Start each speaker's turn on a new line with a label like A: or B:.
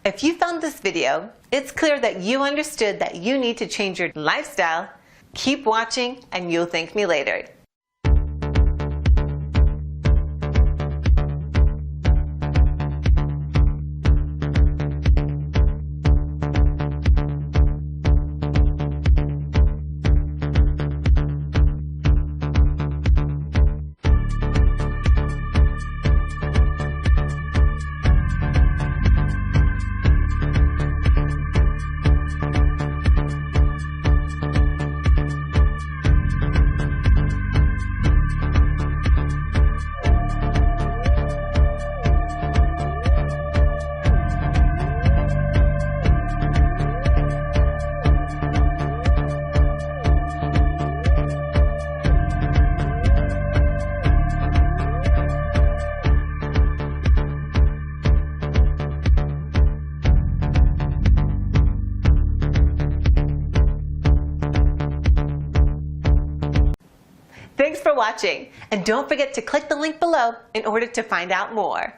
A: If you found this video, it's clear that you understood that you need to change your lifestyle. Keep watching and you'll thank me later. Thanks for watching, and don't forget to click the link below in order to find out more.